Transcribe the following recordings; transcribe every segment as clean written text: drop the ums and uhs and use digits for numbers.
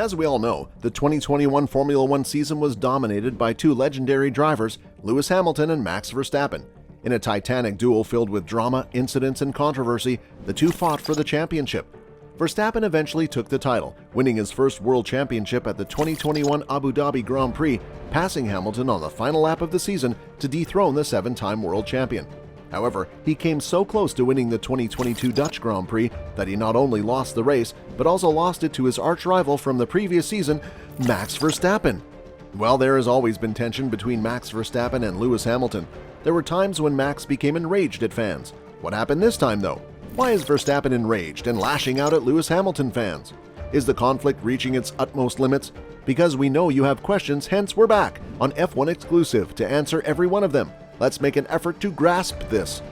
As we all know, the 2021 Formula One season was dominated by two legendary drivers, Lewis Hamilton and Max Verstappen. In a titanic duel filled with drama, incidents, and controversy, the two fought for the championship. Verstappen eventually took the title, winning his first world championship at the 2021 Abu Dhabi Grand Prix, passing Hamilton on the final lap of the season to dethrone the seven-time world champion. However, he came so close to winning the 2022 Dutch Grand Prix that he not only lost the race, but also lost it to his arch-rival from the previous season, Max Verstappen. While there has always been tension between Max Verstappen and Lewis Hamilton, there were times when Max became enraged at fans. What happened this time, though? Why is Verstappen enraged and lashing out at Lewis Hamilton fans? Is the conflict reaching its utmost limits? Because we know you have questions, hence we're back on F1 Exclusive to answer every one of them. Let's make an effort to grasp this.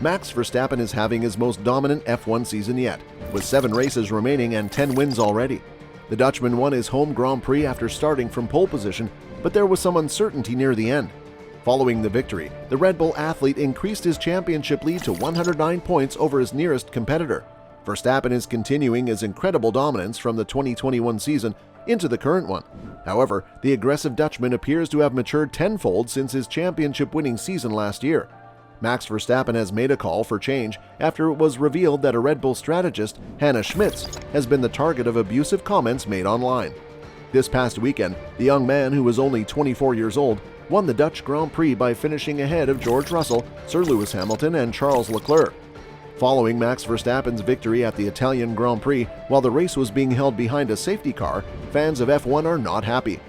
Max Verstappen is having his most dominant F1 season yet, with 7 races remaining and 10 wins already. The Dutchman won his home Grand Prix after starting from pole position, but there was some uncertainty near the end. Following the victory, the Red Bull athlete increased his championship lead to 109 points over his nearest competitor. Verstappen is continuing his incredible dominance from the 2021 season into the current one. However, the aggressive Dutchman appears to have matured tenfold since his championship-winning season last year. Max Verstappen has made a call for change after it was revealed that a Red Bull strategist, Hannah Schmitz, has been the target of abusive comments made online. This past weekend, the young man, who was only 24 years old, won the Dutch Grand Prix by finishing ahead of George Russell, Sir Lewis Hamilton, and Charles Leclerc. Following Max Verstappen's victory at the Italian Grand Prix, while the race was being held behind a safety car, fans of F1 are not happy.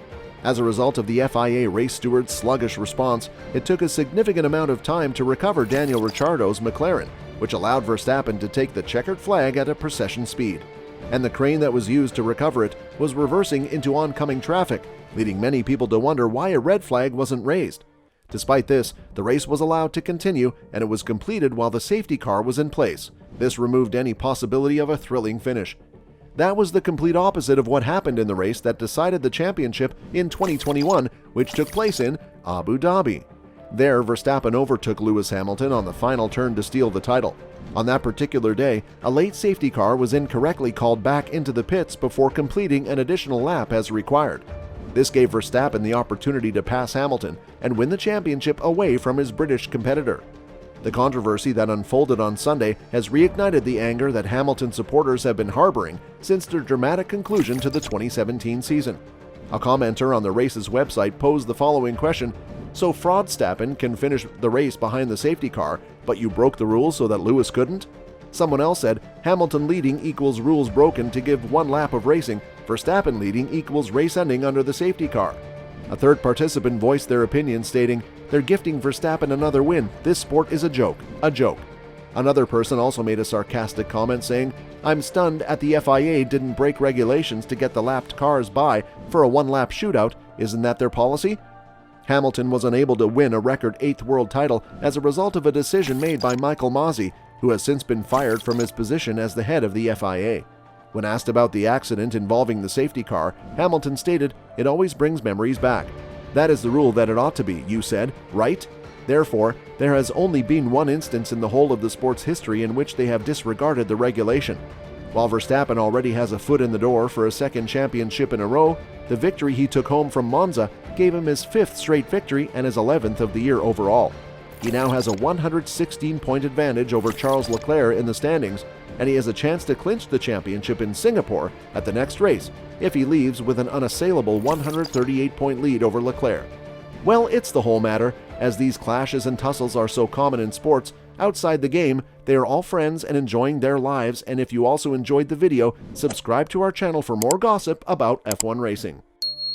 As a result of the FIA race steward's sluggish response, it took a significant amount of time to recover Daniel Ricciardo's McLaren, which allowed Verstappen to take the checkered flag at a procession speed. And the crane that was used to recover it was reversing into oncoming traffic, leading many people to wonder why a red flag wasn't raised. Despite this, the race was allowed to continue, and it was completed while the safety car was in place. This removed any possibility of a thrilling finish. That was the complete opposite of what happened in the race that decided the championship in 2021, which took place in Abu Dhabi. There, Verstappen overtook Lewis Hamilton on the final turn to steal the title. On that particular day, a late safety car was incorrectly called back into the pits before completing an additional lap as required. This gave Verstappen the opportunity to pass Hamilton and win the championship away from his British competitor. The controversy that unfolded on Sunday has reignited the anger that Hamilton supporters have been harboring since their dramatic conclusion to the 2017 season. A commenter on the race's website posed the following question: "So Fraudstappen can finish the race behind the safety car, but you broke the rules so that Lewis couldn't?" Someone else said, "Hamilton leading equals rules broken to give 1 lap of racing. Verstappen leading equals race ending under the safety car." A third participant voiced their opinion, stating, "They're gifting Verstappen another win. This sport is a joke. A joke." Another person also made a sarcastic comment saying, "I'm stunned at the FIA didn't break regulations to get the lapped cars by for a 1-lap shootout. Isn't that their policy?" Hamilton was unable to win a record 8th world title as a result of a decision made by Michael Masi, who has since been fired from his position as the head of the FIA. When asked about the accident involving the safety car, Hamilton stated, "It always brings memories back. That is the rule that it ought to be, you said, right? Therefore, there has only been one instance in the whole of the sport's history in which they have disregarded the regulation." While Verstappen already has a foot in the door for a second championship in a row, the victory he took home from Monza gave him his 5th straight victory and his 11th of the year overall. He now has a 116-point advantage over Charles Leclerc in the standings, and he has a chance to clinch the championship in Singapore at the next race if he leaves with an unassailable 138-point lead over Leclerc. Well, it's the whole matter. As these clashes and tussles are so common in sports, outside the game, they are all friends and enjoying their lives, and if you also enjoyed the video, subscribe to our channel for more gossip about F1 racing.